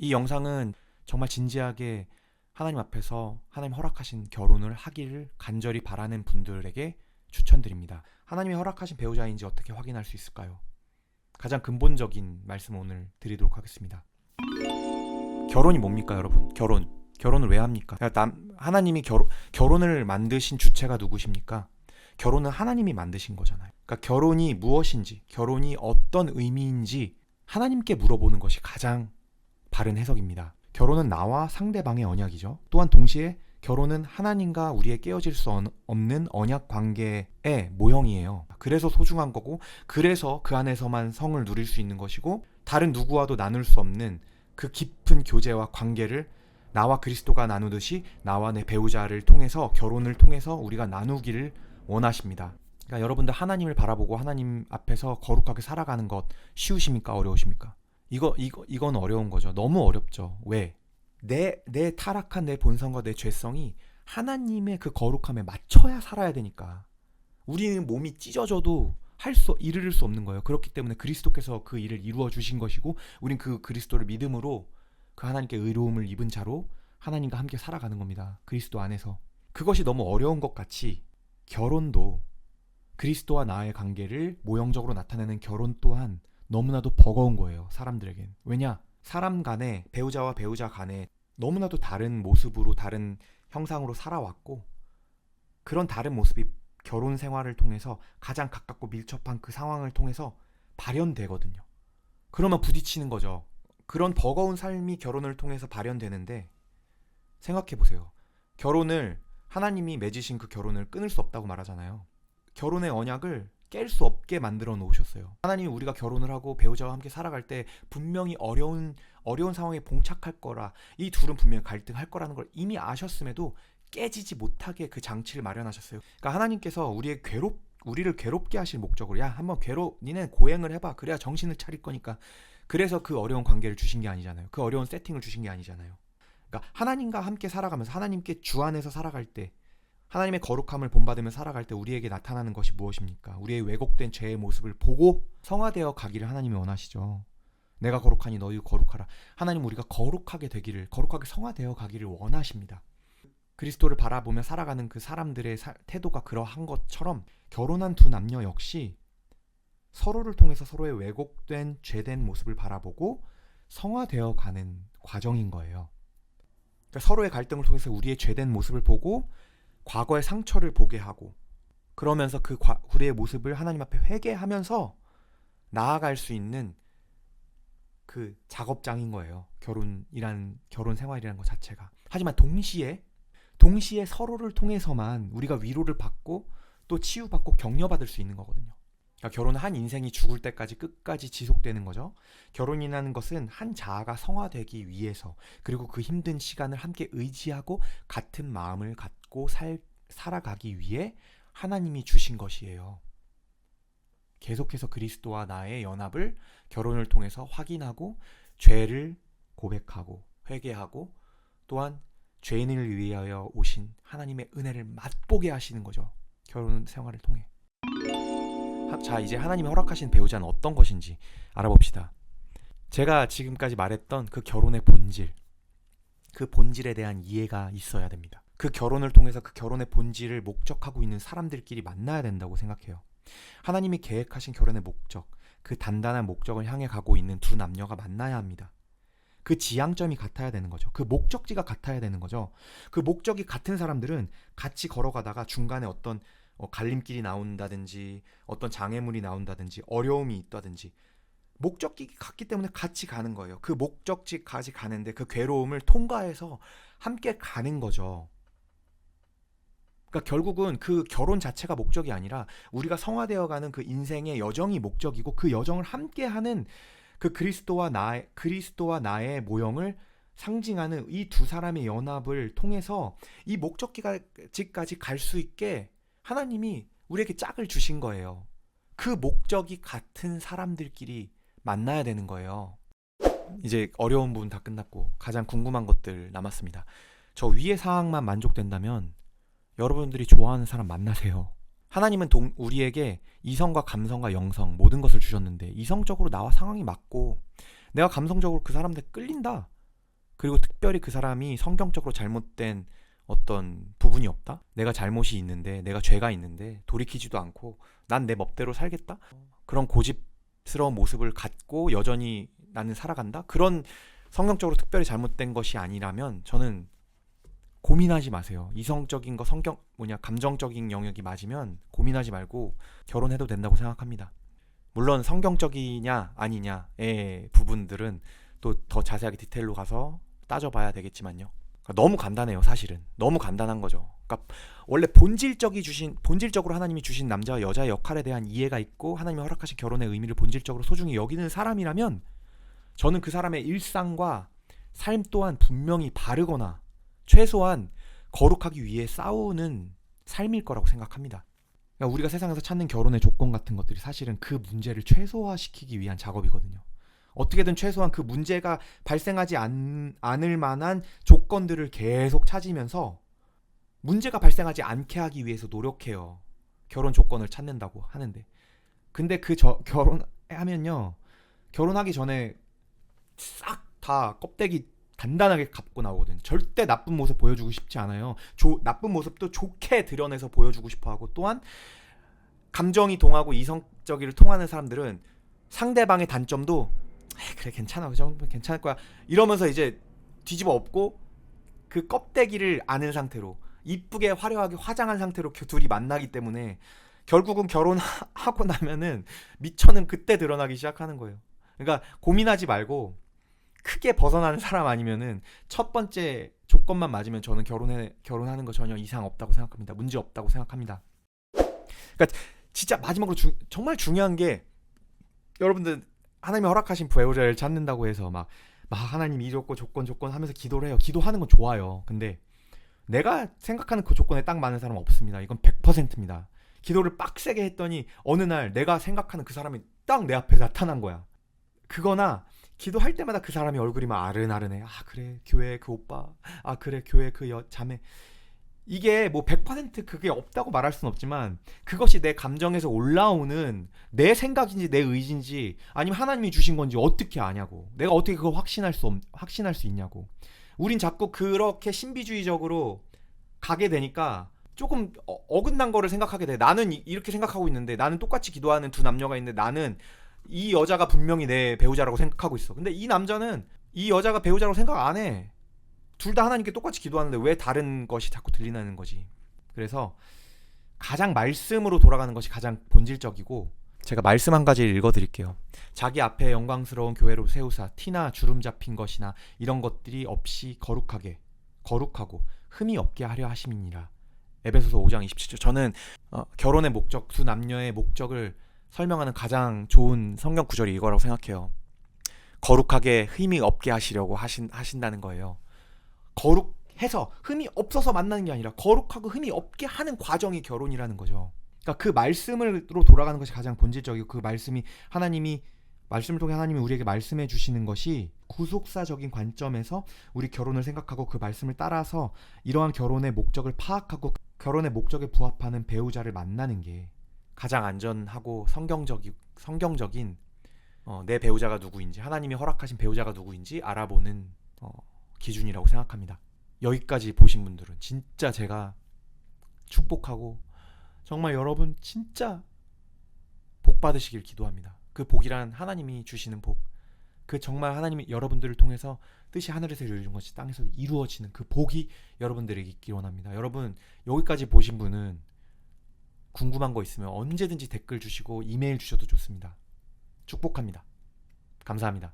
이 영상은 정말 진지하게 하나님 앞에서 하나님 허락하신 결혼을 하기를 간절히 바라는 분들에게 추천드립니다. 하나님이 허락하신 배우자인지 어떻게 확인할 수 있을까요? 가장 근본적인 말씀을 오늘 드리도록 하겠습니다. 결혼이 뭡니까, 여러분? 결혼을 왜 합니까? 하나님이 결혼을 만드신 주체가 누구십니까? 결혼은 하나님이 만드신 거잖아요. 그러니까 결혼이 무엇인지, 결혼이 어떤 의미인지 하나님께 물어보는 것이 가장 바른 해석입니다. 결혼은 나와 상대방의 언약이죠. 또한 동시에 결혼은 하나님과 우리의 깨어질 수 없는 언약 관계의 모형이에요. 그래서 소중한 거고, 그래서 그 안에서만 성을 누릴 수 있는 것이고, 다른 누구와도 나눌 수 없는 그 깊은 교제와 관계를 나와 그리스도가 나누듯이 나와 내 배우자를 통해서, 결혼을 통해서 우리가 나누기를 원하십니다. 그러니까 여러분들 하나님을 바라보고 하나님 앞에서 거룩하게 살아가는 것 쉬우십니까? 어려우십니까? 이건 어려운 거죠. 너무 어렵죠. 왜? 내 타락한 내 본성과 내 죄성이 하나님의 그 거룩함에 맞춰야 살아야 되니까. 우리는 몸이 찢어져도 이룰 수 없는 거예요. 그렇기 때문에 그리스도께서 그 일을 이루어 주신 것이고, 우린 그 그리스도를 믿음으로 그 하나님께 의로움을 입은 자로 하나님과 함께 살아가는 겁니다. 그리스도 안에서. 그것이 너무 어려운 것 같이 결혼도, 그리스도와 나의 관계를 모형적으로 나타내는 결혼 또한 너무나도 버거운 거예요, 사람들에겐. 왜냐? 사람 간에, 배우자와 배우자 간에 너무나도 다른 모습으로, 다른 형상으로 살아왔고, 그런 다른 모습이 결혼 생활을 통해서 가장 가깝고 밀접한 그 상황을 통해서 발현되거든요. 그러면 부딪히는 거죠. 그런 버거운 삶이 결혼을 통해서 발현되는데, 생각해보세요. 하나님이 맺으신 그 결혼을 끊을 수 없다고 말하잖아요. 결혼의 언약을 깰 수 없게 만들어 놓으셨어요. 하나님이 우리가 결혼을 하고 배우자와 함께 살아갈 때 분명히 어려운 상황에 봉착할 거라, 이 둘은 분명히 갈등할 거라는 걸 이미 아셨음에도 깨지지 못하게 그 장치를 마련하셨어요. 그러니까 하나님께서 우리를 괴롭게 하실 목적으로, 야, 한번 니네 고행을 해봐. 그래야 정신을 차릴 거니까. 그래서 그 어려운 관계를 주신 게 아니잖아요. 그 어려운 세팅을 주신 게 아니잖아요. 그러니까 하나님과 함께 살아가면서, 하나님께 주 안에서 살아갈 때, 하나님의 거룩함을 본받으며 살아갈 때 우리에게 나타나는 것이 무엇입니까? 우리의 왜곡된 죄의 모습을 보고 성화되어 가기를 하나님이 원하시죠. 내가 거룩하니 너희도 거룩하라. 하나님, 우리가 거룩하게 성화되어 가기를 원하십니다. 그리스도를 바라보며 살아가는 그 사람들의 태도가 그러한 것처럼 결혼한 두 남녀 역시 서로를 통해서 서로의 왜곡된 죄된 모습을 바라보고 성화되어 가는 과정인 거예요. 그러니까 서로의 갈등을 통해서 우리의 죄된 모습을 보고 과거의 상처를 보게 하고, 그러면서 우리의 모습을 하나님 앞에 회개하면서 나아갈 수 있는 그 작업장인 거예요. 결혼 생활이라는 것 자체가. 하지만 동시에 서로를 통해서만 우리가 위로를 받고 또 치유받고 격려받을 수 있는 거거든요. 그러니까 결혼은 한 인생이 죽을 때까지 끝까지 지속되는 거죠. 결혼이라는 것은 한 자아가 성화되기 위해서, 그리고 그 힘든 시간을 함께 의지하고 같은 마음을 갖고 살아가기 위해 하나님이 주신 것이에요. 계속해서 그리스도와 나의 연합을 결혼을 통해서 확인하고, 죄를 고백하고 회개하고, 또한 죄인을 위하여 오신 하나님의 은혜를 맛보게 하시는 거죠. 결혼 생활을 통해. 자, 이제 하나님이 허락하신 배우자는 어떤 것인지 알아봅시다. 제가 지금까지 말했던 그 결혼의 본질, 그 본질에 대한 이해가 있어야 됩니다. 그 결혼을 통해서 그 결혼의 본질을 목적하고 있는 사람들끼리 만나야 된다고 생각해요. 하나님이 계획하신 결혼의 목적, 그 단단한 목적을 향해 가고 있는 두 남녀가 만나야 합니다. 그 지향점이 같아야 되는 거죠. 그 목적지가 같아야 되는 거죠. 그 목적이 같은 사람들은 같이 걸어가다가 중간에 어떤 갈림길이 나온다든지, 어떤 장애물이 나온다든지, 어려움이 있다든지, 목적지가 같기 때문에 같이 가는 거예요. 그 목적지까지 가는데 그 괴로움을 통과해서 함께 가는 거죠. 그러니까 결국은 그 결혼 자체가 목적이 아니라 우리가 성화되어가는 그 인생의 여정이 목적이고, 그 여정을 함께하는 그 그리스도와 나의 모형을 상징하는 이 두 사람의 연합을 통해서 이 목적지까지 갈 수 있게 하나님이 우리에게 짝을 주신 거예요. 그 목적이 같은 사람들끼리 만나야 되는 거예요. 이제 어려운 부분 다 끝났고 가장 궁금한 것들 남았습니다. 저 위의 사항만 만족된다면 여러분들이 좋아하는 사람 만나세요. 하나님은 우리에게 이성과 감성과 영성 모든 것을 주셨는데, 이성적으로 나와 상황이 맞고 내가 감성적으로 그 사람한테 끌린다, 그리고 특별히 그 사람이 성경적으로 잘못된 어떤 부분이 없다? 내가 잘못이 있는데, 내가 죄가 있는데 돌이키지도 않고 난 내 멋대로 살겠다? 그런 고집스러운 모습을 갖고 여전히 나는 살아간다? 그런 성경적으로 특별히 잘못된 것이 아니라면 저는 고민하지 마세요. 이성적인 거 감정적인 영역이 맞으면 고민하지 말고 결혼해도 된다고 생각합니다. 물론 성경적이냐 아니냐의 부분들은 또 더 자세하게 디테일로 가서 따져봐야 되겠지만요. 그러니까 너무 간단해요, 사실은. 너무 간단한 거죠. 그러니까 원래 본질적으로 하나님이 주신 남자와 여자의 역할에 대한 이해가 있고 하나님이 허락하신 결혼의 의미를 본질적으로 소중히 여기는 사람이라면 저는 그 사람의 일상과 삶 또한 분명히 바르거나 최소한 거룩하기 위해 싸우는 삶일 거라고 생각합니다. 그러니까 우리가 세상에서 찾는 결혼의 조건 같은 것들이 사실은 그 문제를 최소화시키기 위한 작업이거든요. 어떻게든 최소한 그 문제가 발생하지 않을 만한 조건들을 계속 찾으면서 문제가 발생하지 않게 하기 위해서 노력해요. 결혼 조건을 찾는다고 하는데. 근데 결혼하면요. 결혼하기 전에 싹 다 껍데기 단단하게 갖고 나오거든. 절대 나쁜 모습 보여주고 싶지 않아요. 나쁜 모습도 좋게 드러내서 보여주고 싶어하고, 또한 감정이 동하고 이성적이를 통하는 사람들은 상대방의 단점도 그래 괜찮아, 그 정도면 괜찮을 거야 이러면서 이제 뒤집어 엎고 그 껍데기를 아는 상태로 이쁘게 화려하게 화장한 상태로 둘이 만나기 때문에 결국은 결혼하고 나면은 미천은 그때 드러나기 시작하는 거예요. 그러니까 고민하지 말고 크게 벗어나는 사람 아니면은 첫 번째 조건만 맞으면 저는 결혼하는 거 전혀 이상 없다고 생각합니다. 문제 없다고 생각합니다. 그러니까 진짜 마지막으로 정말 중요한 게, 여러분들 하나님이 허락하신 배우자를 찾는다고 해서 막 하나님 이 조건 하면서 기도를 해요. 기도하는 건 좋아요. 근데 내가 생각하는 그 조건에 딱 맞는 사람은 없습니다. 이건 100%입니다. 기도를 빡세게 했더니 어느 날 내가 생각하는 그 사람이 딱 내 앞에 나타난 거야. 그거나 기도할 때마다 그 사람이 얼굴이 막 아른아른해. 아 그래 교회 그 오빠, 아 그래 교회 그 자매. 이게 뭐 100% 그게 없다고 말할 수는 없지만 그것이 내 감정에서 올라오는 내 생각인지 내 의지인지 아니면 하나님이 주신 건지 어떻게 아냐고. 내가 어떻게 그걸 확신할 수 있냐고. 우린 자꾸 그렇게 신비주의적으로 가게 되니까 조금 어긋난 거를 생각하게 돼. 나는 이렇게 생각하고 있는데, 나는 똑같이 기도하는 두 남녀가 있는데 나는 이 여자가 분명히 내 배우자라고 생각하고 있어. 근데 이 남자는 이 여자가 배우자라고 생각 안 해. 둘 다 하나님께 똑같이 기도하는데 왜 다른 것이 자꾸 들리는 거지. 그래서 가장 말씀으로 돌아가는 것이 가장 본질적이고, 제가 말씀 한 가지를 읽어드릴게요. 자기 앞에 영광스러운 교회로 세우사 티나 주름 잡힌 것이나 이런 것들이 없이 거룩하고 흠이 없게 하려 하심이니라. 에베소서 5장 27절. 저는 결혼의 목적, 두 남녀의 목적을 설명하는 가장 좋은 성경 구절이 이거라고 생각해요. 거룩하게 흠이 없게 하시려고 하신다는 거예요. 거룩해서 흠이 없어서 만나는 게 아니라 거룩하고 흠이 없게 하는 과정이 결혼이라는 거죠. 그러니까 그 말씀으로 돌아가는 것이 가장 본질적이고, 그 말씀을 통해 하나님이 우리에게 말씀해 주시는 것이 구속사적인 관점에서 우리 결혼을 생각하고 그 말씀을 따라서 이러한 결혼의 목적을 파악하고 결혼의 목적에 부합하는 배우자를 만나는 게 가장 안전하고 성경적인 내 배우자가 누구인지, 하나님이 허락하신 배우자가 누구인지 알아보는 기준이라고 생각합니다. 여기까지 보신 분들은 진짜 제가 축복하고 정말 여러분 진짜 복 받으시길 기도합니다. 그 복이란 하나님이 주시는 복, 그 정말 하나님이 여러분들을 통해서 뜻이 하늘에서 이루어진 것이 땅에서 이루어지는 그 복이 여러분들에게 있기 원합니다. 여러분 여기까지 보신 분은 궁금한 거 있으면 언제든지 댓글 주시고 이메일 주셔도 좋습니다. 축복합니다. 감사합니다.